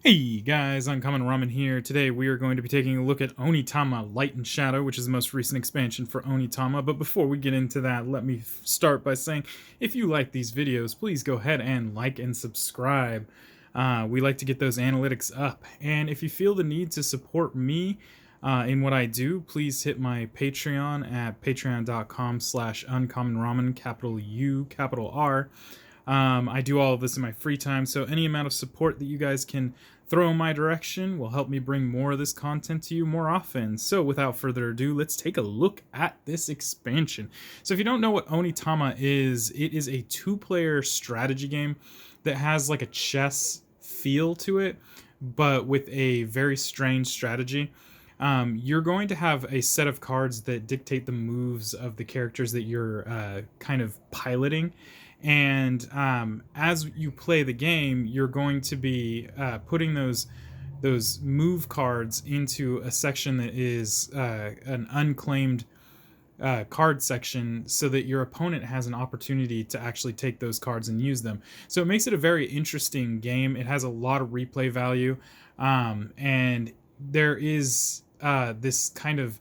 Hey guys, Uncommon Ramen here. Today we are going to be taking a look at Onitama Light and Shadow, which is the most recent expansion for Onitama. But before we get into that, let me start by saying, if you like these videos, please go ahead and like and subscribe. We like to get those analytics up. And if you feel the need to support me in what I do, please hit my Patreon at patreon.com/uncommonramen, capital U, capital R. I do all of this in my free time, so any amount of support that you guys can throw in my direction will help me bring more of this content to you more often. So without further ado, let's take a look at this expansion. So if you don't know what Onitama is, it is a two-player strategy game that has like a chess feel to it, but with a very strange strategy. You're going to have a set of cards that dictate the moves of the characters that you're kind of piloting. And as you play the game, you're going to be putting those move cards into a section that is an unclaimed card section, so that your opponent has an opportunity to actually take those cards and use them. So it makes it a very interesting game. It has a lot of replay value, and there is this kind of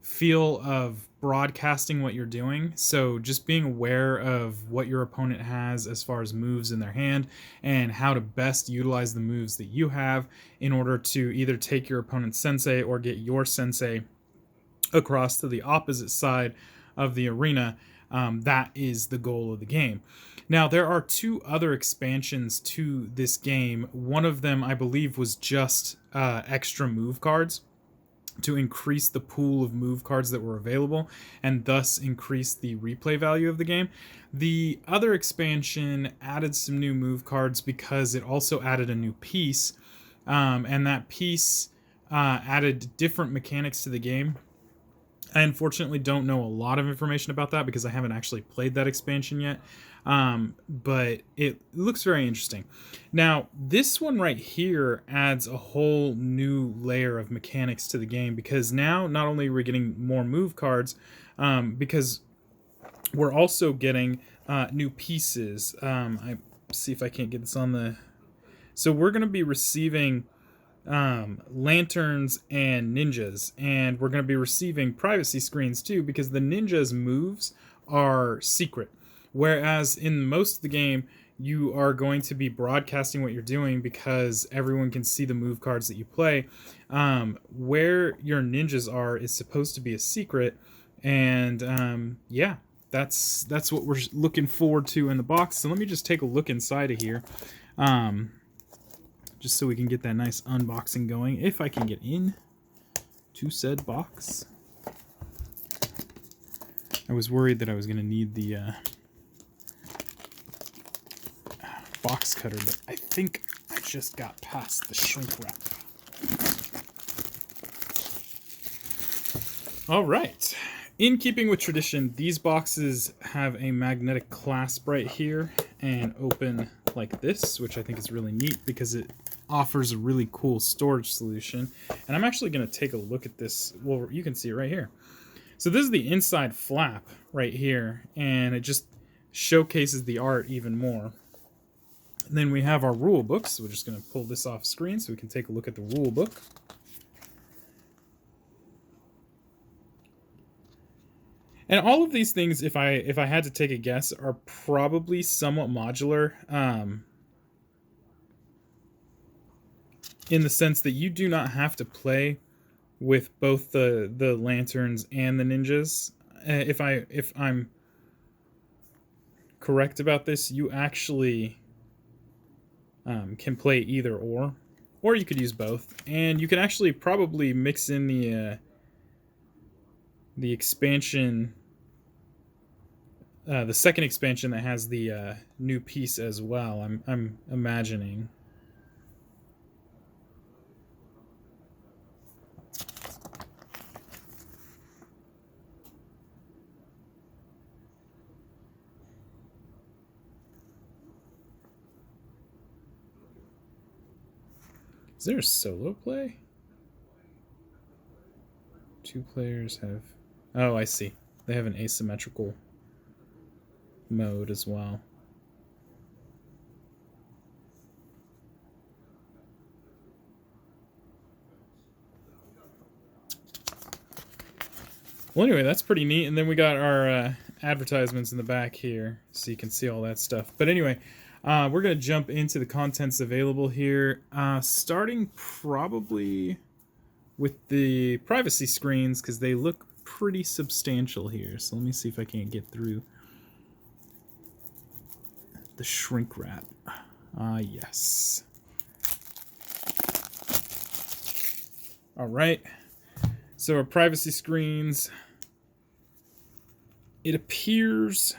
feel of broadcasting what you're doing. So just being aware of what your opponent has as far as moves in their hand and how to best utilize the moves that you have in order to either take your opponent's sensei or get your sensei across to the opposite side of the arena. That is the goal of the game. Now, there are two other expansions to this game. One of them, I believe, was just extra move cards to increase the pool of move cards that were available and thus increase the replay value of the game. The other expansion added some new move cards because it also added a new piece, and that piece added different mechanics to the game. I unfortunately don't know a lot of information about that because I haven't actually played that expansion yet, but it looks very interesting. Now, this one right here adds a whole new layer of mechanics to the game, because now not only are we getting more move cards, because we're also getting new pieces. I see if I can't get this on the... So we're going to be receiving lanterns and ninjas, and we're going to be receiving privacy screens too, because the ninjas' moves are secret, whereas in most of the game you are going to be broadcasting what you're doing because everyone can see the move cards that you play. Where your ninjas are is supposed to be a secret, and yeah, that's what we're looking forward to in the box. So let me just take a look inside of here, just so we can get that nice unboxing going, if I can get in to said box. I was worried that I was going to need the box cutter, but I think I just got past the shrink wrap. All right. In keeping with tradition, these boxes have a magnetic clasp right here and open like this, which I think is really neat because it offers a really cool storage solution. And I'm actually going to take a look at this. Well, you can see it right here. So this is the inside flap right here, and it just showcases the art even more. And then we have our rule books. So we're just going to pull this off screen so we can take a look at the rule book. And all of these things, if I had to take a guess, are probably somewhat modular, in the sense that you do not have to play with both the lanterns and the ninjas. If I'm correct about this, you actually can play either or you could use both, and you can actually probably mix in the expansion. The second expansion that has the new piece as well, I'm imagining. Is there a solo play? Two players have... Oh, I see. They have an asymmetrical mode as well. Well, anyway, that's pretty neat. And then we got our advertisements in the back here, so you can see all that stuff. But anyway, we're going to jump into the contents available here, starting probably with the privacy screens, because they look pretty substantial here. So let me see if I can't get through the shrink wrap. Yes. All right. So our privacy screens, it appears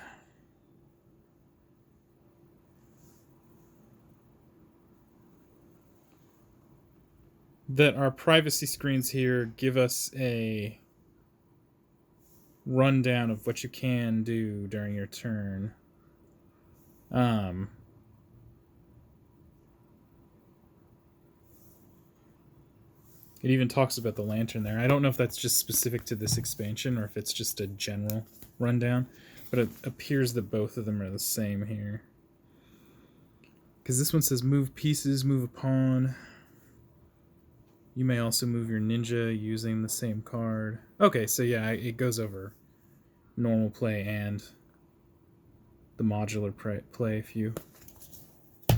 that our privacy screens here give us a rundown of what you can do during your turn. It even talks about the lantern there. I don't know if that's just specific to this expansion or if it's just a general rundown, but it appears that both of them are the same here. Because this one says move pieces, move a pawn. You may also move your ninja using the same card. Okay, so yeah, it goes over normal play and the modular play if you are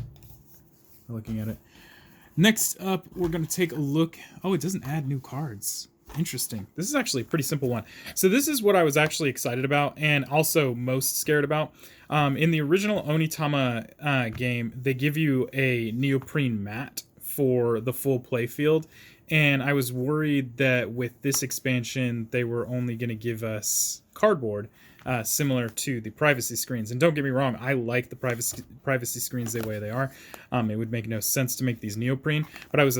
looking at it. Next up, we're going to take a look. Oh, it doesn't add new cards. Interesting. This is actually a pretty simple one. So this is what I was actually excited about and also most scared about. In the original Onitama game, they give you a neoprene mat for the full play field. And I was worried that with this expansion, they were only going to give us cardboard. Similar to the privacy screens. And don't get me wrong, I like the privacy screens the way they are. It would make no sense to make these neoprene, but I was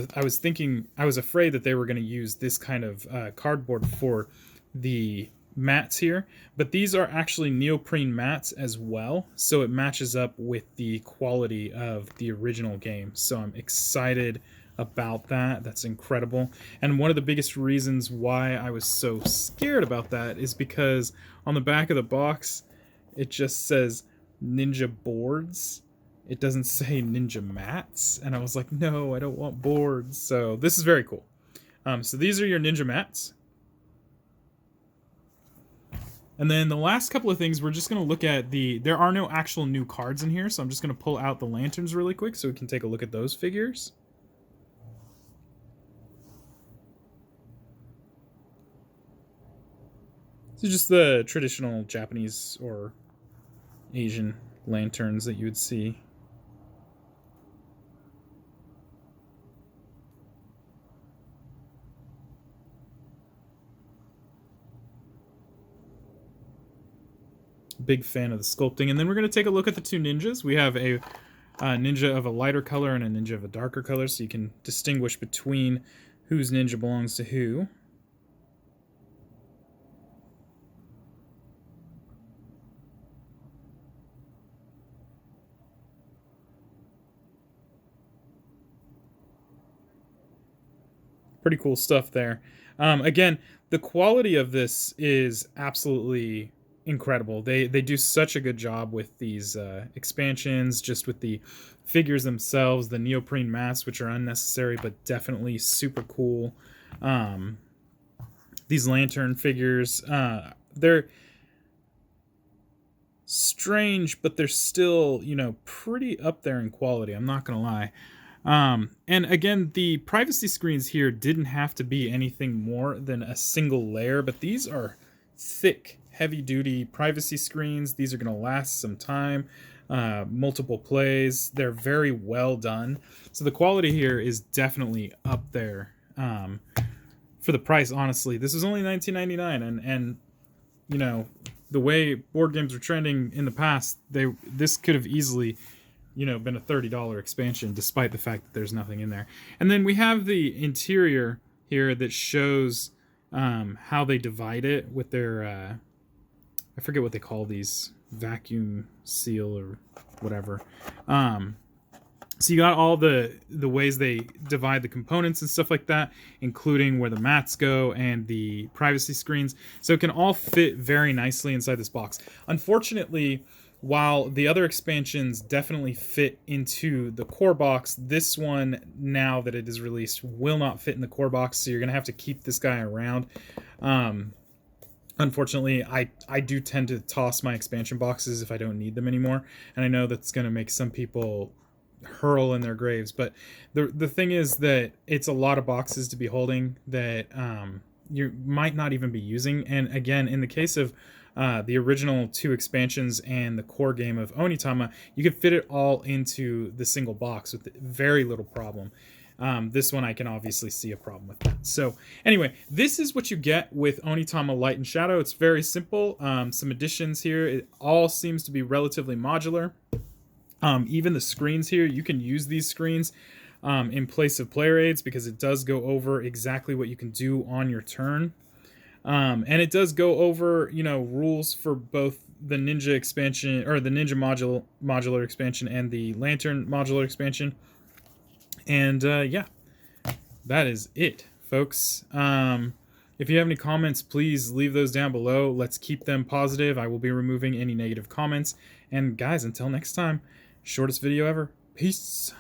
afraid that they were going to use this kind of cardboard for the mats here. But these are actually neoprene mats as well, so it matches up with the quality of the original game. So I'm excited about that. That's incredible. And one of the biggest reasons why I was so scared about that is because on the back of the box it just says ninja boards. It doesn't say ninja mats, and I was like, no, I don't want boards. So this is very cool. So these are your ninja mats. And then the last couple of things, we're just going to look at there are no actual new cards in here, so I'm just going to pull out the lanterns really quick so we can take a look at those figures. So just the traditional Japanese or Asian lanterns that you would see. Big fan of the sculpting. And then we're going to take a look at the two ninjas. We have a ninja of a lighter color and a ninja of a darker color, so you can distinguish between whose ninja belongs to who. Pretty cool stuff there. Again, the quality of this is absolutely incredible. They do such a good job with these expansions, just with the figures themselves, the neoprene mats, which are unnecessary but definitely super cool. These lantern figures, they're strange, but they're still, pretty up there in quality. I'm not gonna lie. And again, the privacy screens here didn't have to be anything more than a single layer, but these are thick, heavy-duty privacy screens. These are going to last some time, multiple plays. They're very well done. So the quality here is definitely up there for the price, honestly. This is only $19.99, and the way board games were trending in the past, this could have easily been a $30 expansion, despite the fact that there's nothing in there. And then we have the interior here that shows how they divide it with their, I forget what they call these, vacuum seal or whatever. So you got all the ways they divide the components and stuff like that, including where the mats go and the privacy screens. So it can all fit very nicely inside this box. Unfortunately, while the other expansions definitely fit into the core box, this one, now that it is released, will not fit in the core box, so you're going to have to keep this guy around. Unfortunately, I do tend to toss my expansion boxes if I don't need them anymore, and I know that's going to make some people hurl in their graves. But the thing is that it's a lot of boxes to be holding that you might not even be using. And again, in the case of the original 2 expansions and the core game of Onitama, you could fit it all into the single box with very little problem. This one I can obviously see a problem with that. So anyway, this is what you get with Onitama Light and Shadow. It's very simple. Some additions here. It all seems to be relatively modular. Even the screens here, you can use these screens in place of player aids because it does go over exactly what you can do on your turn. And it does go over, rules for both the Ninja expansion, or the Ninja modular expansion, and the Lantern modular expansion. And yeah, that is it, folks. If you have any comments, please leave those down below. Let's keep them positive. I will be removing any negative comments. And guys, until next time, shortest video ever. Peace.